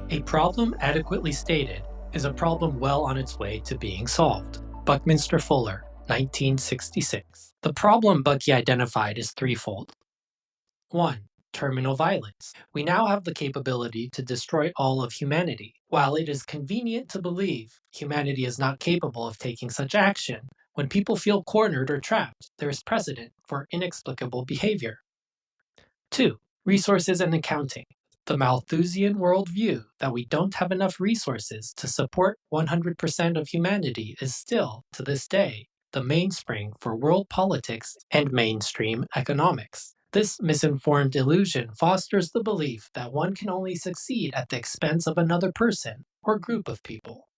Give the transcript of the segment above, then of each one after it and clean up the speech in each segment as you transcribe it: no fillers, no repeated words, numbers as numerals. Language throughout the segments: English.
A problem adequately stated is a problem well on its way to being solved. Buckminster Fuller, 1966. The problem Bucky identified is threefold. 1. Terminal violence. We now have the capability to destroy all of humanity. While it is convenient to believe humanity is not capable of taking such action, when people feel cornered or trapped, there is precedent for inexplicable behavior. 2. Resources and accounting. The Malthusian worldview that we don't have enough resources to support 100% of humanity is still, to this day, the mainspring for world politics and mainstream economics. This misinformed illusion fosters the belief that one can only succeed at the expense of another person or group of people.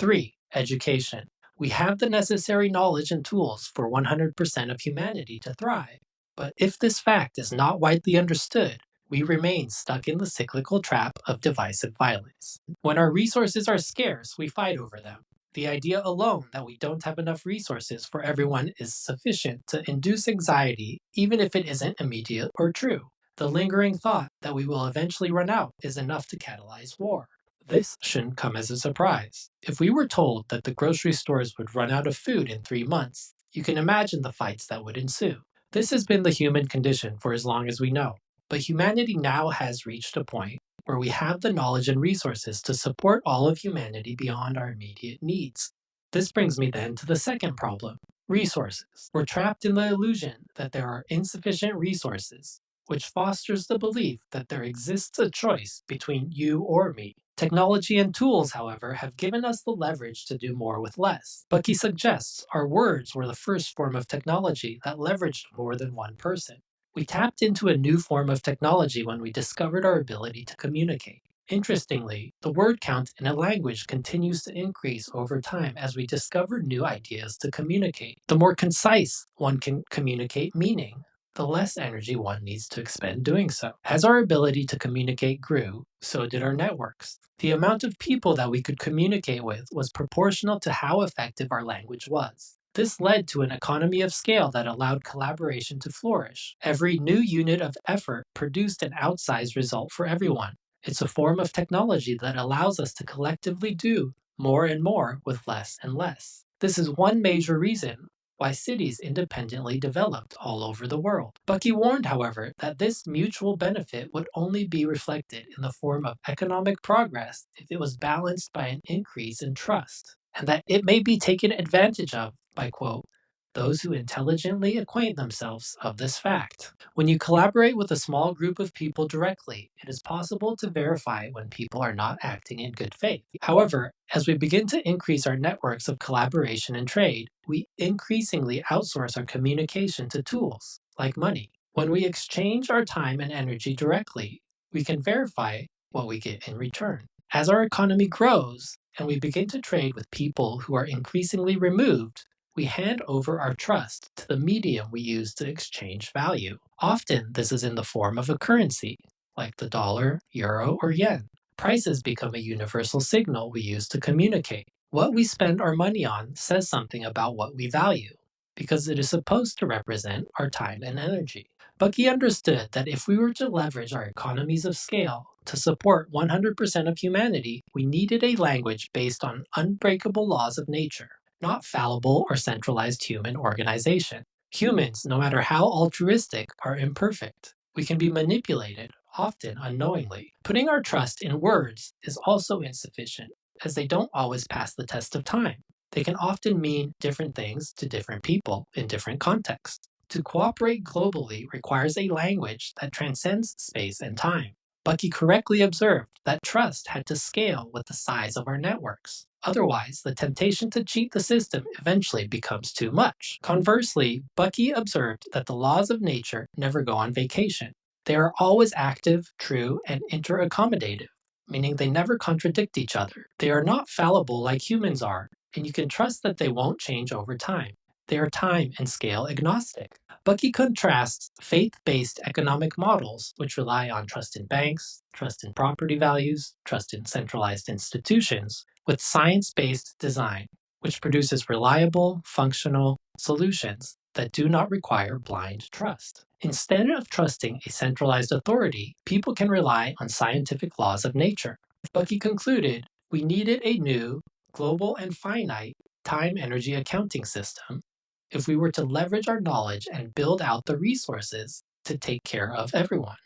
3. Education. We have the necessary knowledge and tools for 100% of humanity to thrive. But if this fact is not widely understood, we remain stuck in the cyclical trap of divisive violence. When our resources are scarce, we fight over them. The idea alone that we don't have enough resources for everyone is sufficient to induce anxiety, even if it isn't immediate or true. The lingering thought that we will eventually run out is enough to catalyze war. This shouldn't come as a surprise. If we were told that the grocery stores would run out of food in 3 months, you can imagine the fights that would ensue. This has been the human condition for as long as we know. But humanity now has reached a point where we have the knowledge and resources to support all of humanity beyond our immediate needs. This brings me then to the second problem, resources. We're trapped in the illusion that there are insufficient resources, which fosters the belief that there exists a choice between you or me. Technology and tools, however, have given us the leverage to do more with less. Bucky suggests our words were the first form of technology that leveraged more than one person. We tapped into a new form of technology when we discovered our ability to communicate. Interestingly, the word count in a language continues to increase over time as we discover new ideas to communicate. The more concise one can communicate meaning, the less energy one needs to expend doing so. As our ability to communicate grew, so did our networks. The amount of people that we could communicate with was proportional to how effective our language was. This led to an economy of scale that allowed collaboration to flourish. Every new unit of effort produced an outsized result for everyone. It's a form of technology that allows us to collectively do more and more with less and less. This is one major reason why cities independently developed all over the world. Bucky warned, however, that this mutual benefit would only be reflected in the form of economic progress if it was balanced by an increase in trust, and that it may be taken advantage of by, quote, those who intelligently acquaint themselves of this fact. When you collaborate with a small group of people directly, it is possible to verify when people are not acting in good faith. However, as we begin to increase our networks of collaboration and trade, we increasingly outsource our communication to tools, like money. When we exchange our time and energy directly, we can verify what we get in return. As our economy grows, and we begin to trade with people who are increasingly removed, we hand over our trust to the medium we use to exchange value. Often, this is in the form of a currency, like the dollar, euro, or yen. Prices become a universal signal we use to communicate. What we spend our money on says something about what we value, because it is supposed to represent our time and energy. Bucky understood that if we were to leverage our economies of scale to support 100% of humanity, we needed a language based on unbreakable laws of nature, not fallible or centralized human organization. Humans, no matter how altruistic, are imperfect. We can be manipulated, often unknowingly. Putting our trust in words is also insufficient, as they don't always pass the test of time. They can often mean different things to different people in different contexts. To cooperate globally requires a language that transcends space and time. Bucky correctly observed that trust had to scale with the size of our networks. Otherwise, the temptation to cheat the system eventually becomes too much. Conversely, Bucky observed that the laws of nature never go on vacation. They are always active, true, and interaccommodative, meaning they never contradict each other. They are not fallible like humans are, and you can trust that they won't change over time. They are time and scale agnostic. Bucky contrasts faith-based economic models, which rely on trust in banks, trust in property values, trust in centralized institutions, with science-based design, which produces reliable, functional solutions that do not require blind trust. Instead of trusting a centralized authority, people can rely on scientific laws of nature. Bucky concluded we needed a new, global and finite, time-energy accounting system if we were to leverage our knowledge and build out the resources to take care of everyone.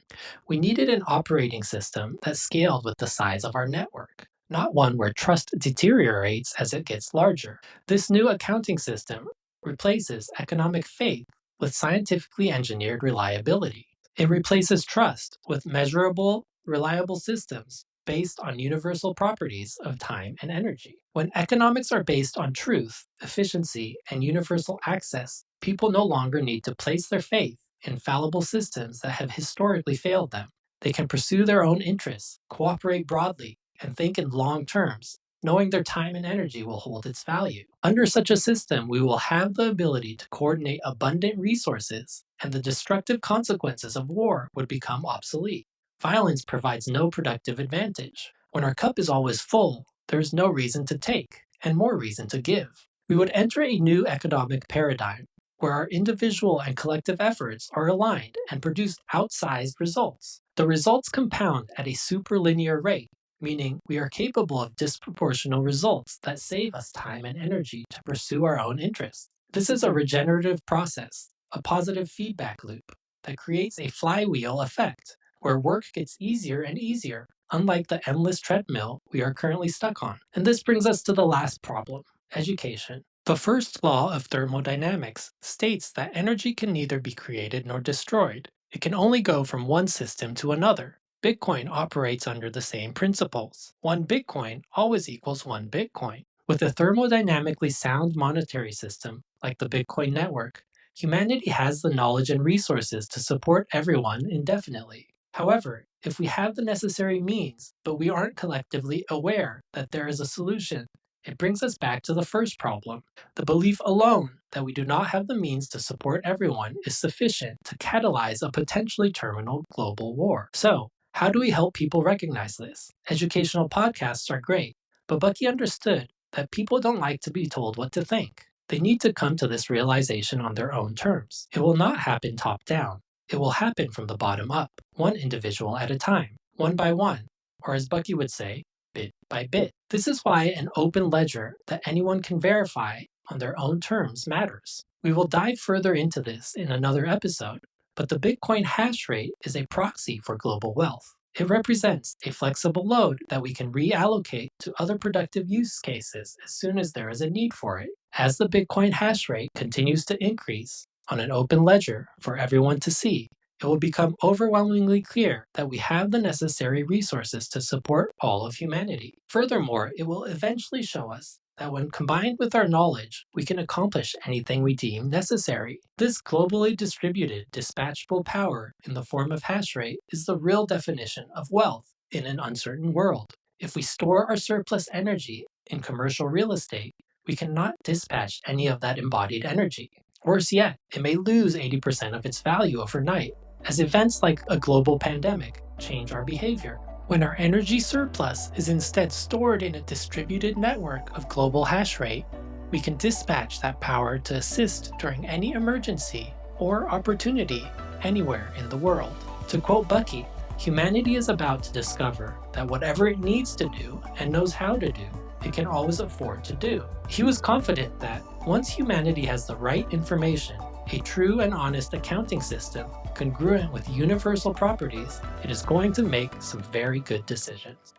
We needed an operating system that scaled with the size of our network, not one where trust deteriorates as it gets larger. This new accounting system replaces economic faith with scientifically engineered reliability. It replaces trust with measurable, reliable systems based on universal properties of time and energy. When economics are based on truth, efficiency, and universal access, people no longer need to place their faith in fallible systems that have historically failed them. They can pursue their own interests, cooperate broadly, and think in long terms, knowing their time and energy will hold its value. Under such a system, we will have the ability to coordinate abundant resources, and the destructive consequences of war would become obsolete. Violence provides no productive advantage. When our cup is always full, there is no reason to take, and more reason to give. We would enter a new economic paradigm, where our individual and collective efforts are aligned and produce outsized results. The results compound at a superlinear rate, meaning we are capable of disproportional results that save us time and energy to pursue our own interests. This is a regenerative process, a positive feedback loop that creates a flywheel effect where work gets easier and easier, unlike the endless treadmill we are currently stuck on. And this brings us to the last problem: education. The first law of thermodynamics states that energy can neither be created nor destroyed. It can only go from one system to another. Bitcoin operates under the same principles. One Bitcoin always equals one Bitcoin. With a thermodynamically sound monetary system, like the Bitcoin network, humanity has the knowledge and resources to support everyone indefinitely. However, if we have the necessary means, but we aren't collectively aware that there is a solution, it brings us back to the first problem. The belief alone that we do not have the means to support everyone is sufficient to catalyze a potentially terminal global war. So, how do we help people recognize this? Educational podcasts are great, but Bucky understood that people don't like to be told what to think. They need to come to this realization on their own terms. It will not happen top down. It will happen from the bottom up, one individual at a time, one by one, or as Bucky would say, bit by bit. This is why an open ledger that anyone can verify on their own terms matters. We will dive further into this in another episode, but the Bitcoin hash rate is a proxy for global wealth. It represents a flexible load that we can reallocate to other productive use cases as soon as there is a need for it. As the Bitcoin hash rate continues to increase on an open ledger for everyone to see, it will become overwhelmingly clear that we have the necessary resources to support all of humanity. Furthermore, it will eventually show us that when combined with our knowledge, we can accomplish anything we deem necessary. This globally distributed, dispatchable power in the form of hash rate is the real definition of wealth in an uncertain world. If we store our surplus energy in commercial real estate, we cannot dispatch any of that embodied energy. Worse yet, it may lose 80% of its value overnight, as events like a global pandemic change our behavior. When our energy surplus is instead stored in a distributed network of global hash rate, we can dispatch that power to assist during any emergency or opportunity anywhere in the world. To quote Bucky, humanity is about to discover that whatever it needs to do and knows how to do, it can always afford to do. He was confident that once humanity has the right information, a true and honest accounting system congruent with universal properties, it is going to make some very good decisions.